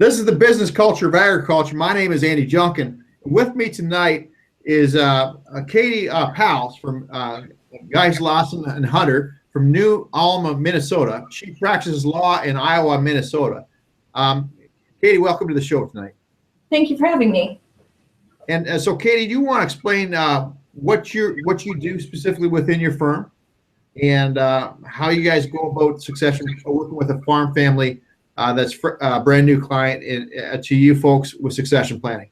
This is the Business Culture of Agriculture. My name is Andy Junkin. With me tonight is Katie Powell from GISLASON and Hunter from New Alma, Minnesota. She practices law in Iowa, Minnesota. Katie, welcome to the show tonight. Thank you for having me. And so, Katie, do you want to explain what you do specifically within your firm and how you guys go about succession, working with a farm family that's a brand new client to you folks with succession planning?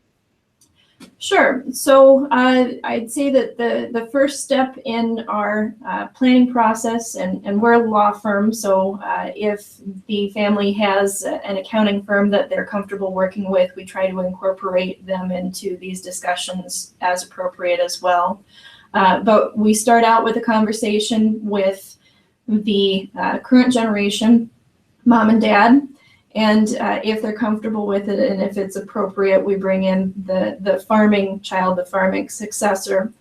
Sure. So I'd say that the first step in our planning process, and we're a law firm, so if the family has an accounting firm that they're comfortable working with, we try to incorporate them into these discussions as appropriate as well. But we start out with a conversation with the current generation, mom and dad, and if they're comfortable with it and if it's appropriate, we bring in the farming child, the farming successor,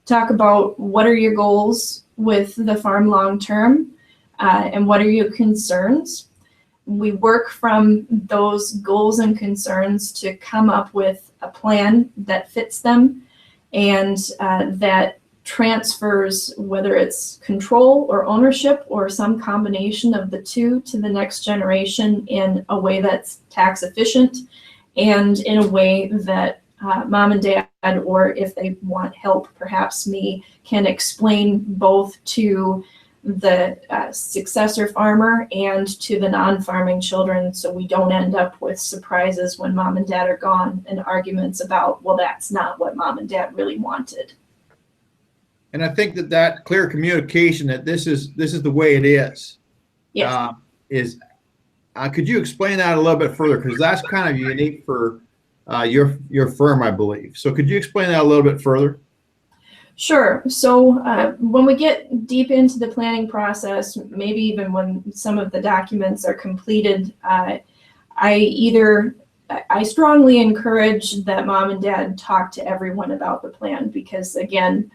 talk about what are your goals with the farm long term and what are your concerns. We work from those goals and concerns to come up with a plan that fits them and that transfers, whether it's control or ownership or some combination of the two, to the next generation in a way that's tax efficient and in a way that mom and dad, or if they want help, perhaps me, can explain both to the successor farmer and to the non-farming children, so we don't end up with surprises when mom and dad are gone and arguments about, well, that's not what mom and dad really wanted. And I think that clear communication that this is the way it is. Yes. Could you explain that a little bit further, because that's kind of unique for your firm, I believe. So could you explain that a little bit further? Sure. So when we get deep into the planning process, maybe even when some of the documents are completed, I strongly encourage that mom and dad talk to everyone about the plan, because again,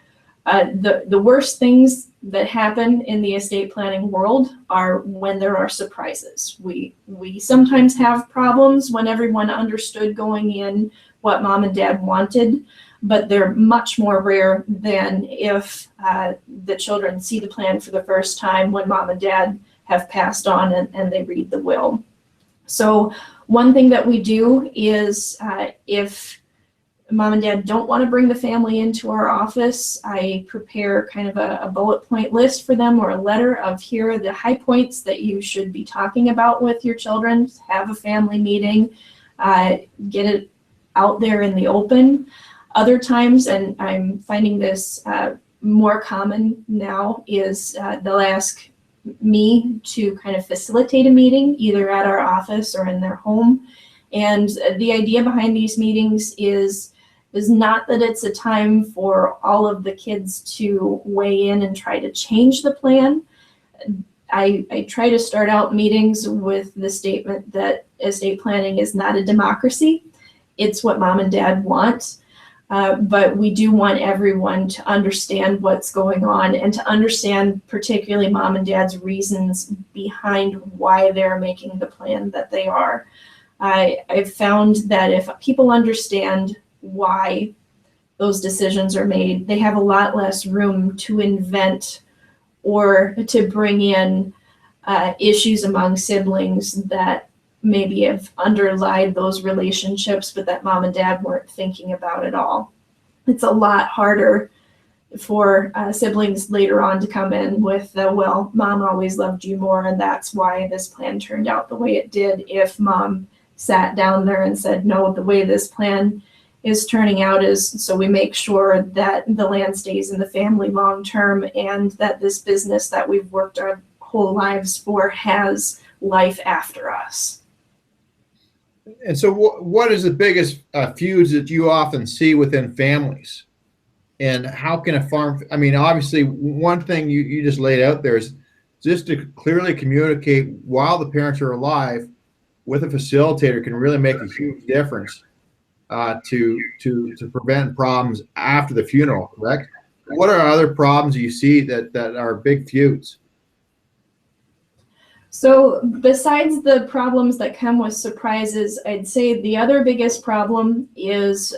the worst things that happen in the estate planning world are when there are surprises. We sometimes have problems when everyone understood going in what mom and dad wanted, but they're much more rare than if the children see the plan for the first time when mom and dad have passed on and they read the will. So one thing that we do is if mom and dad don't want to bring the family into our office, I prepare kind of a bullet point list for them, or a letter of, here are the high points that you should be talking about with your children. Have a family meeting, get it out there in the open. Other times, and I'm finding this more common now, is they'll ask me to kind of facilitate a meeting either at our office or in their home. And the idea behind these meetings is not that it's a time for all of the kids to weigh in and try to change the plan. I try to start out meetings with the statement that estate planning is not a democracy. It's what mom and dad want. But we do want everyone to understand what's going on and to understand particularly mom and dad's reasons behind why they're making the plan that they are. I've found that if people understand why those decisions are made, they have a lot less room to invent or to bring in issues among siblings that maybe have underlied those relationships, but that mom and dad weren't thinking about at all. It's a lot harder for siblings later on to come in with the, well, mom always loved you more, and that's why this plan turned out the way it did, if mom sat down there and said, no, the way this plan is turning out is so we make sure that the land stays in the family long term, and that this business that we've worked our whole lives for has life after us. And so what is the biggest feuds that you often see within families? And how can a farm, I mean, obviously one thing you just laid out there is just to clearly communicate while the parents are alive with a facilitator can really make a huge difference to prevent problems after the funeral, correct? What are other problems you see that are big feuds? So besides the problems that come with surprises, I'd say the other biggest problem is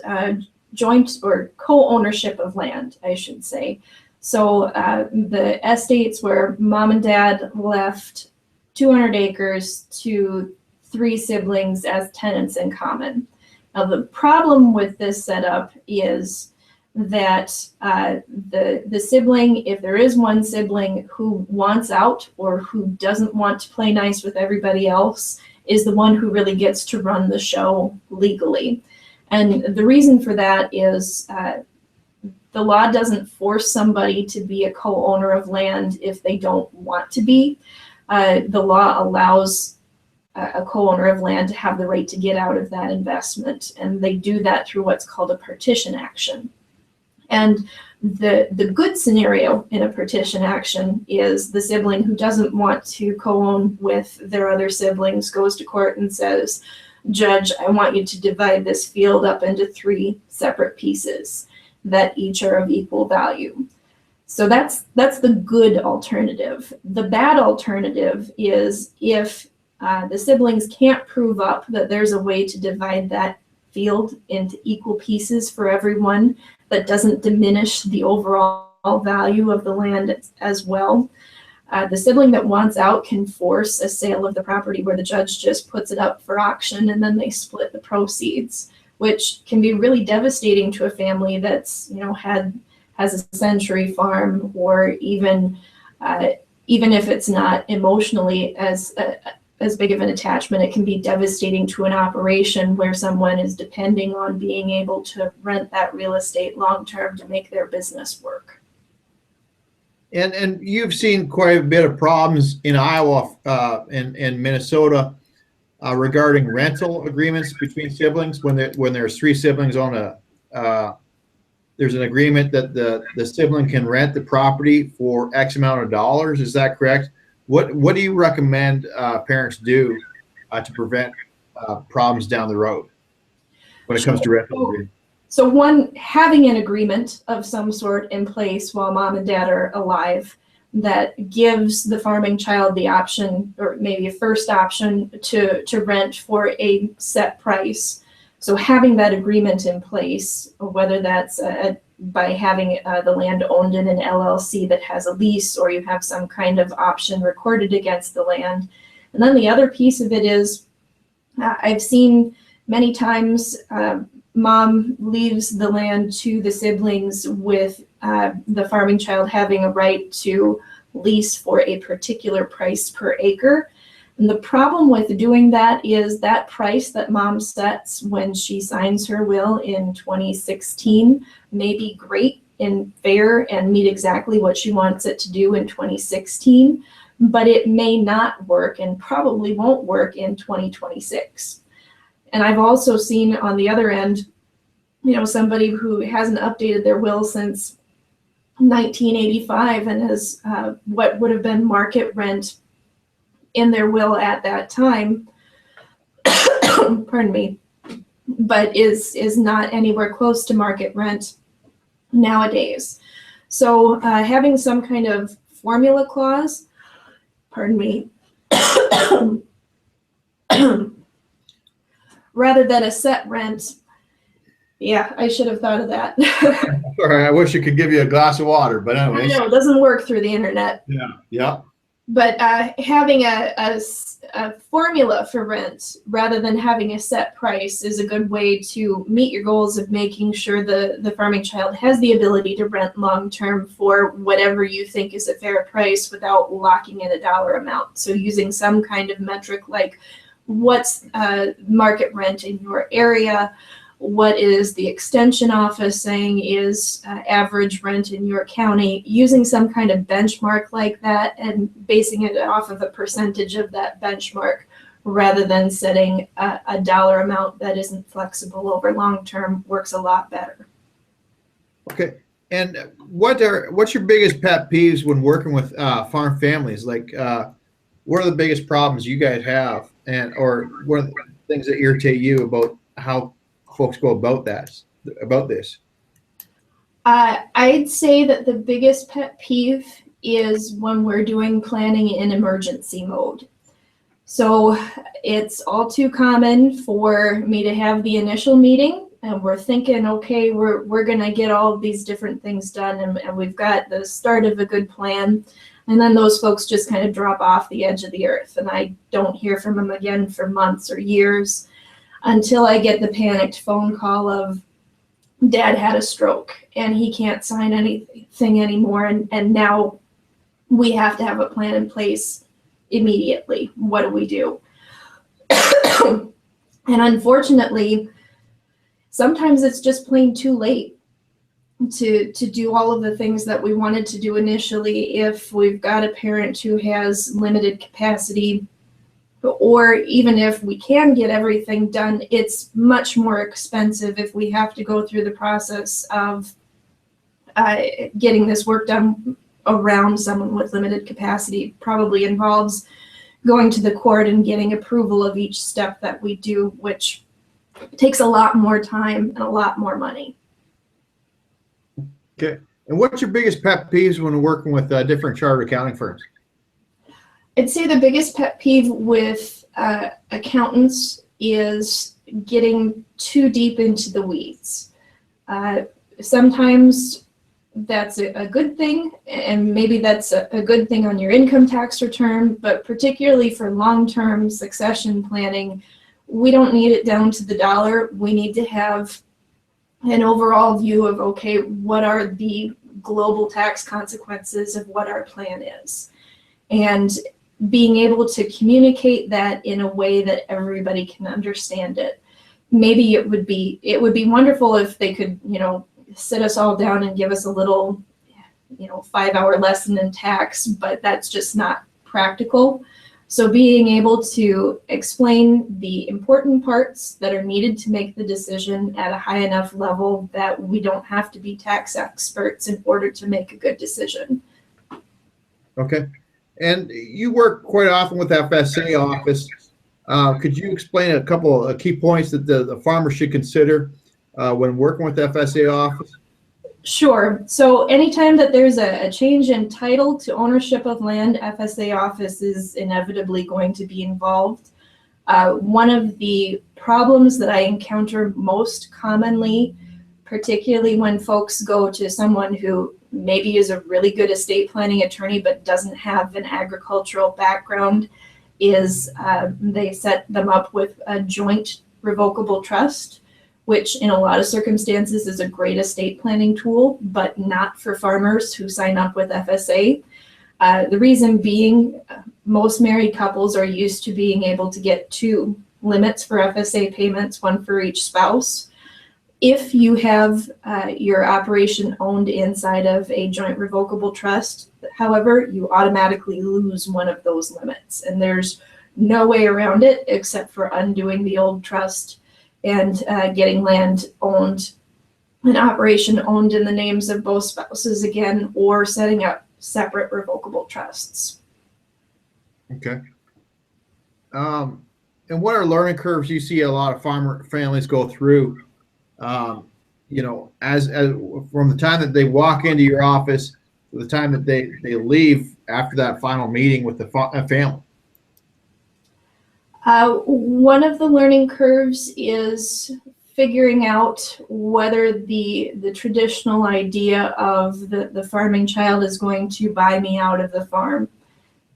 joint or co-ownership of land, I should say. So the estates where mom and dad left 200 acres to 3 siblings as tenants in common. Now the problem with this setup is that the sibling, if there is one sibling who wants out or who doesn't want to play nice with everybody else, is the one who really gets to run the show legally. And the reason for that is the law doesn't force somebody to be a co-owner of land if they don't want to be. The law allows a co-owner of land to have the right to get out of that investment, and they do that through what's called a partition action. And the good scenario in a partition action is the sibling who doesn't want to co-own with their other siblings goes to court and says, "Judge, I want you to divide this field up into 3 separate pieces that each are of equal value." So that's the good alternative. The bad alternative is if the siblings can't prove up that there's a way to divide that field into equal pieces for everyone that doesn't diminish the overall value of the land as well. The sibling that wants out can force a sale of the property where the judge just puts it up for auction and then they split the proceeds, which can be really devastating to a family that's, has a century farm, or even if it's not emotionally as big of an attachment, it can be devastating to an operation where someone is depending on being able to rent that real estate long-term to make their business work. And you've seen quite a bit of problems in Iowa and Minnesota regarding rental agreements between siblings. When there's 3 siblings on there's an agreement that the sibling can rent the property for X amount of dollars. Is that correct? What do you recommend parents do to prevent problems down the road when it comes to rental agreement? So one, having an agreement of some sort in place while mom and dad are alive that gives the farming child the option, or maybe a first option, to rent for a set price. So having that agreement in place, whether that's by having the land owned in an LLC that has a lease, or you have some kind of option recorded against the land. And then the other piece of it is, I've seen many times mom leaves the land to the siblings with the farming child having a right to lease for a particular price per acre. And the problem with doing that is that price that mom sets when she signs her will in 2016 may be great and fair and meet exactly what she wants it to do in 2016, but it may not work and probably won't work in 2026. And I've also seen on the other end, somebody who hasn't updated their will since 1985 and has what would have been market rent in their will at that time, pardon me, but is not anywhere close to market rent nowadays. So having some kind of formula clause, pardon me, rather than a set rent. Yeah, I should have thought of that. Sorry, I wish I could give you a glass of water, but anyways. I know, it doesn't work through the internet. Yeah. But having a formula for rent rather than having a set price is a good way to meet your goals of making sure the farming child has the ability to rent long-term for whatever you think is a fair price without locking in a dollar amount. So using some kind of metric like what's market rent in your area, what is the extension office saying is average rent in your county, using some kind of benchmark like that and basing it off of a percentage of that benchmark rather than setting a dollar amount that isn't flexible over long term works a lot better. Okay. And what's your biggest pet peeves when working with farm families? Like, what are the biggest problems you guys have, or what are the things that irritate you about how folks go about this? I'd say that the biggest pet peeve is when we're doing planning in emergency mode. So it's all too common for me to have the initial meeting, and we're thinking, okay, we're gonna get all of these different things done, and we've got the start of a good plan. And then those folks just kind of drop off the edge of the earth, and I don't hear from them again for months or years until I get the panicked phone call of, Dad had a stroke and he can't sign anything anymore, and now we have to have a plan in place immediately. What do we do? And unfortunately, sometimes it's just plain too late to do all of the things that we wanted to do initially if we've got a parent who has limited capacity, or even if we can get everything done, it's much more expensive if we have to go through the process of getting this work done around someone with limited capacity. Probably involves going to the court and getting approval of each step that we do, which takes a lot more time and a lot more money. Okay. And what's your biggest pet peeves when working with different chartered accounting firms? I'd say the biggest pet peeve with accountants is getting too deep into the weeds. Sometimes that's a good thing, and maybe that's a good thing on your income tax return, but particularly for long-term succession planning, we don't need it down to the dollar. We need to have an overall view of, okay, what are the global tax consequences of what our plan is? And being able to communicate that in a way that everybody can understand it. Maybe it would be wonderful if they could, sit us all down and give us a little, 5-hour lesson in tax, but that's just not practical. So being able to explain the important parts that are needed to make the decision at a high enough level that we don't have to be tax experts in order to make a good decision. Okay. And you work quite often with FSA office. Could you explain a couple of key points that the farmer should consider when working with FSA office? Sure. So anytime that there's a change in title to ownership of land, FSA office is inevitably going to be involved. One of the problems that I encounter most commonly, particularly when folks go to someone who maybe is a really good estate planning attorney but doesn't have an agricultural background, is they set them up with a joint revocable trust, which in a lot of circumstances is a great estate planning tool, but not for farmers who sign up with FSA. The reason being, most married couples are used to being able to get 2 limits for FSA payments, one for each spouse. If you have your operation owned inside of a joint revocable trust, however, you automatically lose one of those limits, and there's no way around it except for undoing the old trust and getting land owned, an operation owned in the names of both spouses again, or setting up separate revocable trusts. Okay. And what are learning curves you see a lot of farmer families go through? As from the time that they walk into your office to the time that they leave after that final meeting with the family? One of the learning curves is figuring out whether the traditional idea of the farming child is going to buy me out of the farm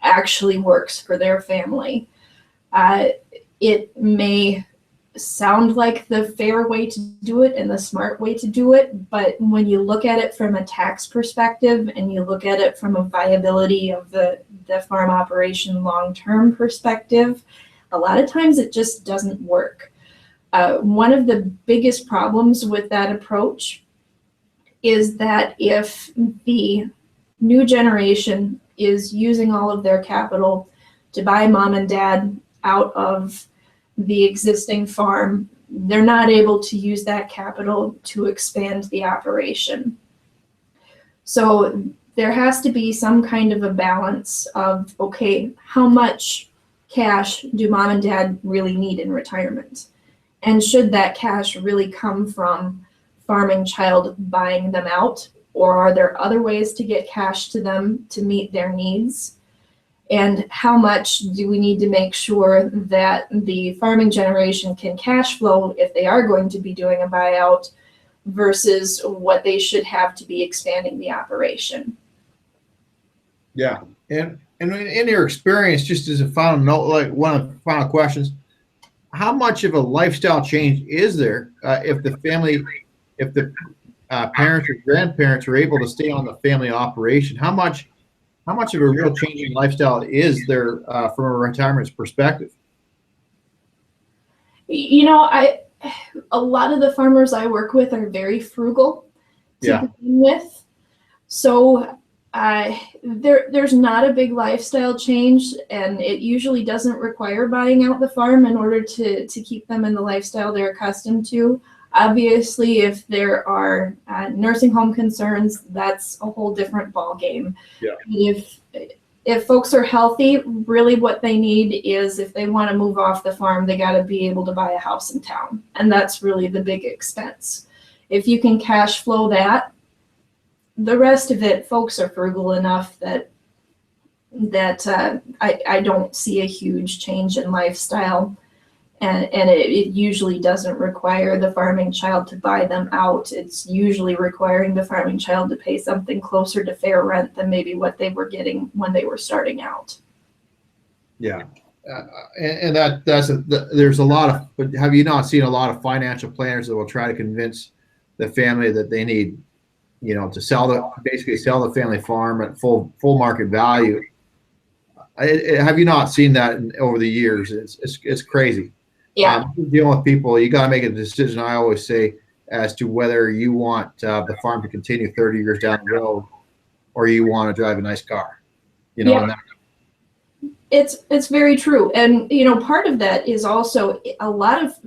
actually works for their family. It may sound like the fair way to do it and the smart way to do it, but when you look at it from a tax perspective and you look at it from a viability of the farm operation long-term perspective, a lot of times it just doesn't work. One of the biggest problems with that approach is that if the new generation is using all of their capital to buy mom and dad out of the existing farm, they're not able to use that capital to expand the operation. So there has to be some kind of a balance of, okay, how much cash do mom and dad really need in retirement? And should that cash really come from farming child buying them out? Or are there other ways to get cash to them to meet their needs? and how much do we need to make sure that the farming generation can cash flow if they are going to be doing a buyout versus what they should have to be expanding the operation. Yeah. And in your experience, just as a final note, like one of the final questions, how much of a lifestyle change is there if the parents or grandparents are able to stay on the family operation? How much of a real change in lifestyle is there from a retirement perspective? You know, a lot of the farmers I work with are very frugal to begin with. So there's not a big lifestyle change, and it usually doesn't require buying out the farm in order to keep them in the lifestyle they're accustomed to. Obviously, if there are nursing home concerns, that's a whole different ballgame. Yeah. If folks are healthy, really what they need is, if they want to move off the farm, they got to be able to buy a house in town. And that's really the big expense. If you can cash flow that, the rest of it, folks are frugal enough that I don't see a huge change in lifestyle. And it usually doesn't require the farming child to buy them out. It's usually requiring the farming child to pay something closer to fair rent than maybe what they were getting when they were starting out. Yeah. And there's a lot of, but have you not seen a lot of financial planners that will try to convince the family that they need, to basically sell the family farm at full market value? Have you not seen that over the years? It's crazy. Yeah. Dealing with people, you got to make a decision, I always say, as to whether you want the farm to continue 30 years down the road, or you want to drive a nice car. Yeah. It's very true. And, part of that is also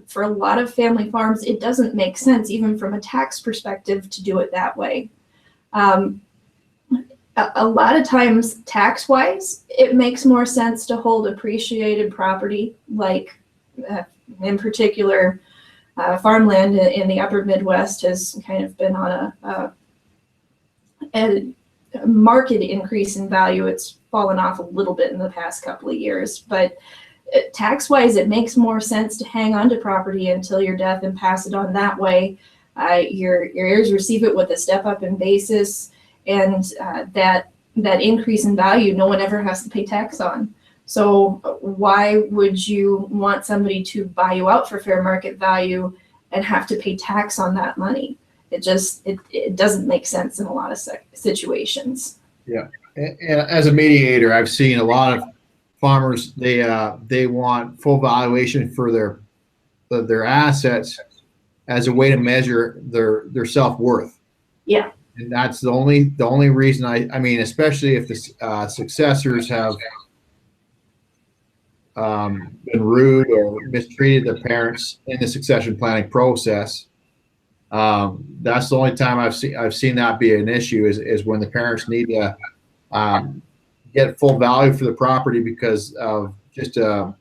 for a lot of family farms, it doesn't make sense, even from a tax perspective, to do it that way. A lot of times, tax-wise, it makes more sense to hold appreciated property, like in particular, farmland in the upper Midwest has kind of been on a market increase in value. It's fallen off a little bit in the past couple of years, but tax-wise, it makes more sense to hang on to property until your death and pass it on that way. Your heirs receive it with a step up in basis, and that increase in value, no one ever has to pay tax on. So why would you want somebody to buy you out for fair market value and have to pay tax on that money? It doesn't make sense in a lot of situations. Yeah. And as a mediator, I've seen a lot of farmers, they want full valuation for their assets as a way to measure their self-worth. Yeah. And that's the only reason I mean, especially if the successors have been rude or mistreated their parents in the succession planning process. That's the only time I've seen that be an issue is when the parents need to get full value for the property because of just a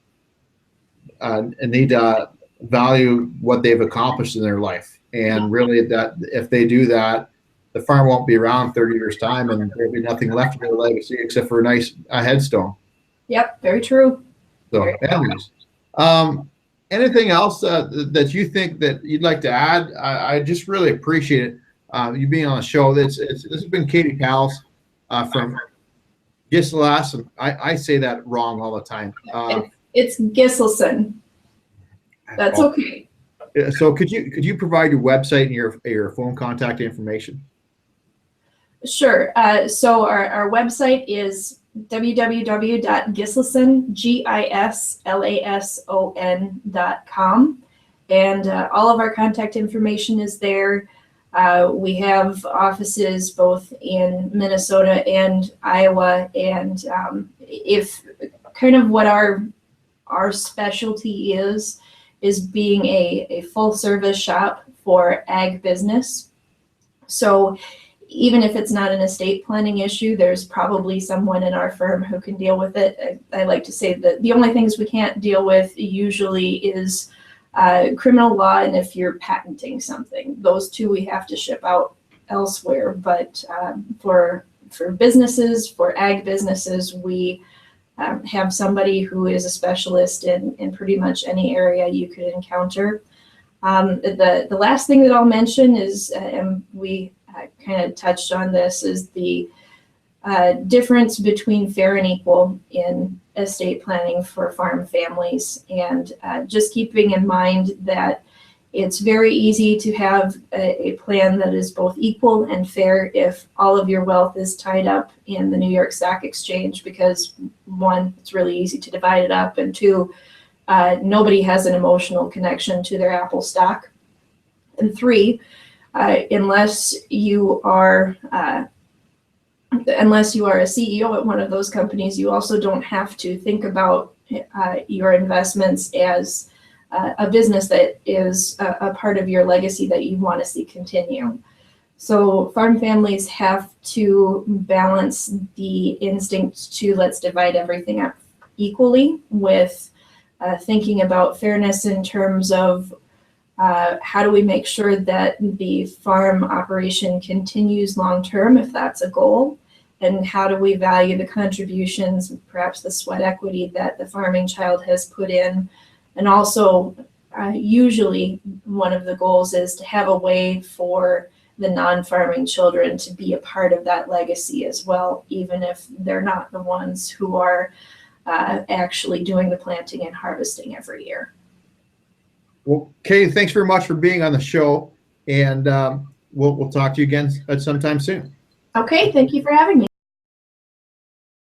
need to value what they've accomplished in their life. And really, that if they do that, the farm won't be around 30 years time, and there'll be nothing left of their legacy except for a headstone. Yep, very true. So, anyways, anything else that you think that you'd like to add? I just really appreciate it, you being on the show. This has been Katie Pals from GISLASON. I say that wrong all the time. It's GISLASON. That's okay. So could you provide your website and your phone contact information? Sure. So our website is www.gislason, GISLASON.com. And all of our contact information is there. We have offices both in Minnesota and Iowa. And if kind of what our specialty is being a full service shop for ag business. So even if it's not an estate planning issue, there's probably someone in our firm who can deal with it. I like to say that the only things we can't deal with usually is criminal law and if you're patenting something. Those two we have to ship out elsewhere. But for businesses, for ag businesses, we have somebody who is a specialist in pretty much any area you could encounter. The last thing that I'll mention is, and we kind of touched on this, is the difference between fair and equal in estate planning for farm families, and just keeping in mind that it's very easy to have a plan that is both equal and fair if all of your wealth is tied up in the New York Stock Exchange, because one, it's really easy to divide it up, and two, nobody has an emotional connection to their Apple stock, and three, unless you are a CEO at one of those companies, you also don't have to think about your investments as a business that is a part of your legacy that you want to see continue. So farm families have to balance the instinct to let's divide everything up equally with thinking about fairness in terms of how do we make sure that the farm operation continues long-term, if that's a goal, and how do we value the contributions, perhaps the sweat equity that the farming child has put in. And also, usually one of the goals is to have a way for the non-farming children to be a part of that legacy as well, even if they're not the ones who are actually doing the planting and harvesting every year. Well, Kay, thanks very much for being on the show, and we'll talk to you again at sometime soon. Okay, thank you for having me.